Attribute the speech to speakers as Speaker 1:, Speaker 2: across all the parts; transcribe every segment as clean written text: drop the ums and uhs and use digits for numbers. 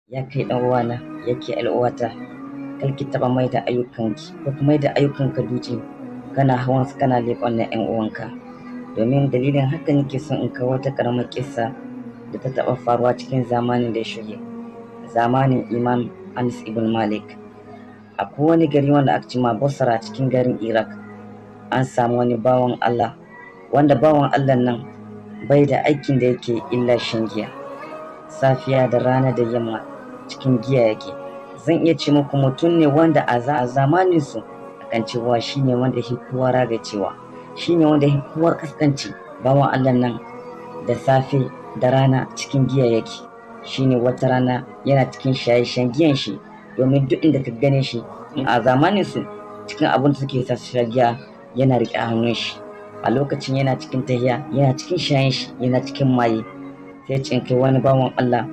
Speaker 1: Ya kai ɗan uwana, yake al'uwata, kar ki taɓa mai da ayyukanki ko kuma mai da ayyukanka dutse kana hawan su kana leƙon na 'yan uwanka. Domin dalilin haka nake son in kawo wata ƙaramar ƙissa da ta taɓa faruwa cikin zamanin da ya shige, zamanin Imam Anas ibn Malik. Akwai wani gari wanda aka ce ma Basra cikin garin Iraq. An samu wani bawan Allah, wanda bawan Allah nan bai da aikin da yake illa shan giya. Safiya da rana da yamma cikin giya yake. Zan iya ce muku mutum ne wanda a zamanin su akan cewa shine wanda ya kowa ragacewa, shine wanda ya kowa kaskanci. Bawan Allah nan da safe da rana cikin giya yake. Shine wata rana yana cikin shaye-shan giyan shi, domin duk inda ka gane shi a zamanin su cikin abin da suke sa giya yana riƙe hannun shi. A lokacin yana cikin tahiya, yana cikin shayen shi, yana cikin maye, sai cinkai wani bawan Allah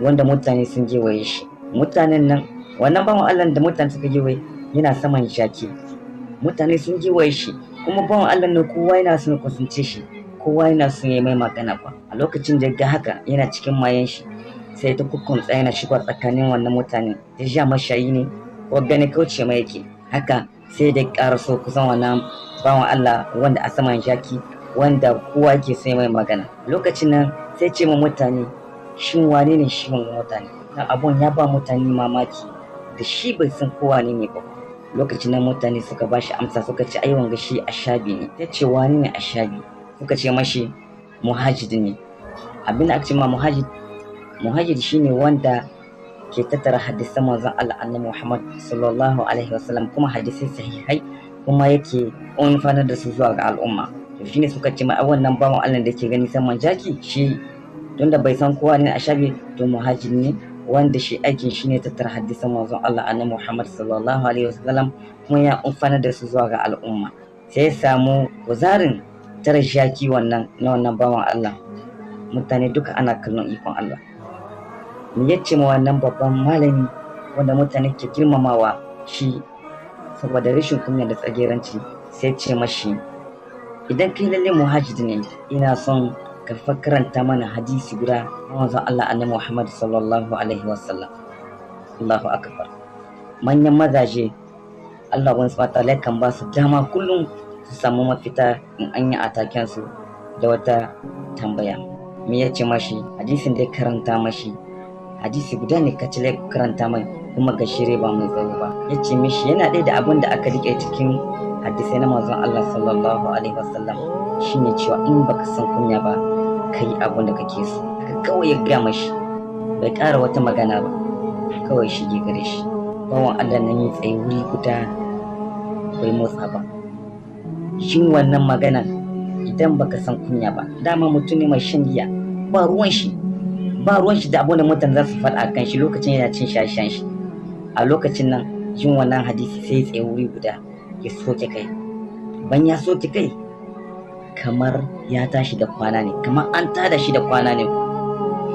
Speaker 1: wanda mutane sun gewaye shi. Mutanen nan, wannan bawan Allah da mutane suka gewaye yana saman jaki. Mutane sun gewaye shi, kuma bawan Allah nan kowa yana son kusance shi, kowa yana son ya mai magana ba. A lokacin da ga haka yana cikin mayen shi, sai ta kukkumtsa yana shiga tsakanin wannan mutane. Ta ja mashayi ne ko gani kauce mai yake. Haka sai da ƙara so kusan wannan bawan Allah wanda a saman jaki, wanda kowa ke sai mai magana. Lokacin nan sai ce ma mutane, shin wane ne shi wanga mutane? Dan abun ya ba mutane mamaki da shi bai san kowa ne ba. Lokacin nan mutane suka ba shi amsa, suka ce ai wanga shi Ashabi ne. Ya ce wane ne Ashabi? Suka ce mashi Muhajid ne. Abin da aka ce ma Muhajid shine wanda ke tattara hadisan manzon Allah annabi Muhammad sallallahu alaihi wasallam, kuma hadisai sahihai, kuma yake amfanar da su zuwa ga al'umma. To shine suka ce ma wannan bawan Allah da ke gani saman jaki, shi tunda bai san kowa ne Ashabi, to Muhajir ne wanda shi aikin shi ne tattara hadisan manzon Allah annabi Muhammad sallallahu alaihi wasallam, kuma ya amfanar da su zuwa ga al'umma. Sai ya samu kuzarin tare jaki wannan na wannan bawan Allah. Mutane duka ana kallon ikon Allah. Me yace ma wannan babban malami wanda mutane ke girmamawa shi saboda rashin kunya da tsageranci, sai ce mashi, idan kai lalle Muhajir ne, ina son ka karanta mana hadisi guda na manzon Allah annabi Muhammad sallallahu alaihi wasallam. Allahu akbar. Manyan mazaje Allah wani subhanahu kan ba su dama kullum su samu mafita in an yi ataken su da wata tambaya. Me yace mashi? Hadisin da ya karanta mashi, hadisi guda ne ka cile karanta mai, kuma ga shire ba mai tsawo ba. Ya ce mishi yana ɗaya da abin da aka rike cikin hadisai na manzon Allah sallallahu alaihi wasallam, shine cewa in baka san kunya ba ka yi abin da kake so. Haka kawai ya gaya mashi, bai ƙara wata magana ba, kawai shige gare shi. Bawan Allah nan ya tsaye wuri guda bai motsa ba. Shin wannan magana, idan baka san kunya ba, dama mutum ne mai shan giya, ba ruwan shi da abin da mutane za su faɗa kan shi lokacin yana cin shashen shi. A lokacin nan jin wannan hadisi sai ya tsaye wuri guda ya soke kai. Ban ya soke kai, kamar ya tashi da kwana ne, kamar an tada shi da kwana ne.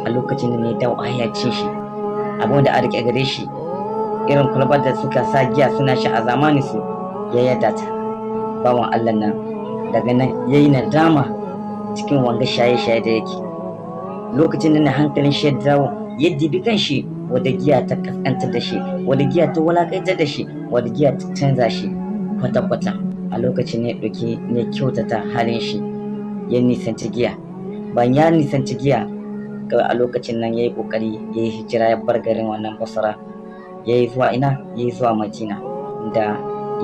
Speaker 1: A lokacin da ne dawo ya cin shi, abin da a rike gare shi irin kulbar da suka sa giya suna shi a zamanin su, ya yadda ta. Bawan Allah nan daga nan yayi nadama cikin wanga shaye-shaye da yake. Lokacin da na hankalin shi ya dawo, ya dibi kan shi, wadda giya ta kaskantar da shi, wadda giya ta walakaitar da shi, wadda giya ta canza shi kwata-kwata. A lokacin ne ɗauki ne kyautata halin shi, ya nisanci giya. Bayan ya nisanci giya, kawai a lokacin nan ya yi ƙoƙari ya yi hijira, ya bar garin wannan Basra, ya yi zuwa ina? Ya yi zuwa Madina, da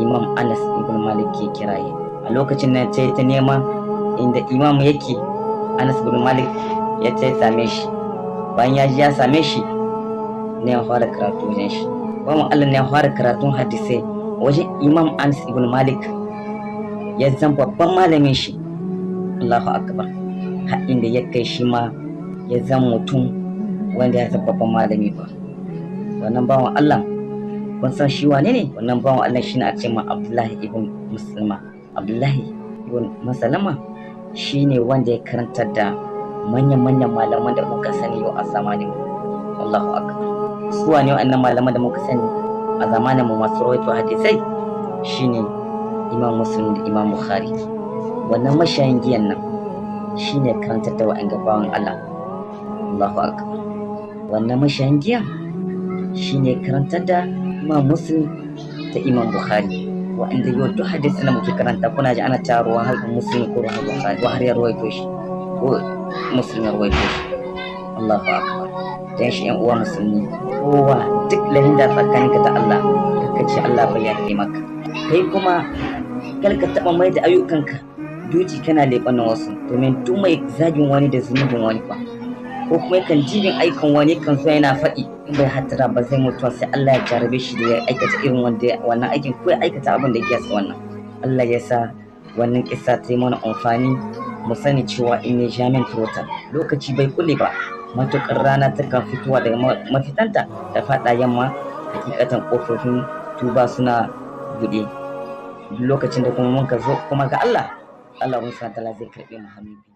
Speaker 1: Imam Anas ibn Malik ke kiraye. A lokacin nan ta yi ta nema inda Imam yake, Anas ibn Malik ya ta same shi. Bayan ya ji ya same shi ne ya fara karatu wajen shi. Bayan Allah ne ya fara karatun hadisai wajen Imam Anas ibn Malik, ya zama babban malamin shi. Allahu akbar. Har inda ya kai shi ma ya zama mutum wanda ya zama babban malami ba. Wannan bawan Allah, kun san shi wane ne? Wannan bawan Allah shine a ce ma Abdullahi ibn Muslima. Abdullahi ibn Muslima shine wanda ya karantar da manyan malaman da muka sani yau a zamanin mu. Allahu akbar. Su wane wannan malaman da muka sani a zamanin mu masu rawaito hadisai? Shine Imam Muslim da Imam Bukhari. Wannan mashayin giyan nan shine karantar da wa'an gabawan Allah. Allahu akbar. Wannan mashayin giyan shine karantar da Imam Muslim da Imam Bukhari, wa'anda yau duk hadisi na muke karanta kuna ji ana taruwa har Muslim ko Bukhari ko har ya rawaito shi ko Muslim ya rawaito shi. Allahu akbar. Dan shi yan uwa musulmi, kowa duk lahin da tsakaninka da Allah ka ce Allah bai yafe maka, kai kuma kar ka taɓa mai da ayyukanka duci kana leɓan wasu, domin duk mai zagin wani da zunubin wani ba, ko kuma yakan jibin aikan wani kan so yana faɗi in bai hattara ba zai mutuwa sai Allah ya jarabe shi da ya aikata irin wannan aikin ko ya aikata abin da ya sa wannan. Allah ya sa wannan kissa ta yi mana amfani, mu sani cewa in ne jamin turota lokaci bai kule ba, matuƙar rana ta kan fitowa daga mafitanta da faɗa yamma, hakikatan ƙofofin tuba suna buɗe lokacin da kuma mun ka zo kuma ga Allah, Allah subhanahu wa ta'ala zai karɓe mu hannu.